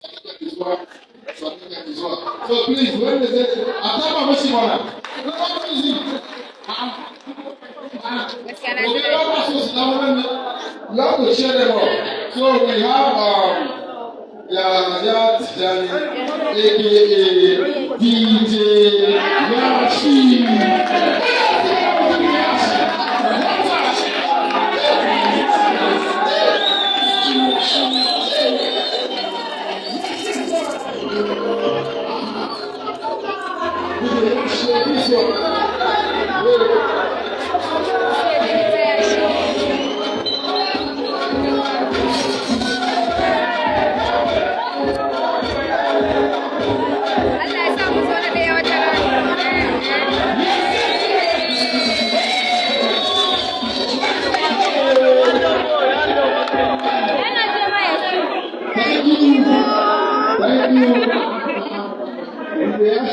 So please, when they say, Atama Mishimona, you have to share them all. So we have Yaya Tijani, aka DJ Yashi. This one. Thank you. Thank you.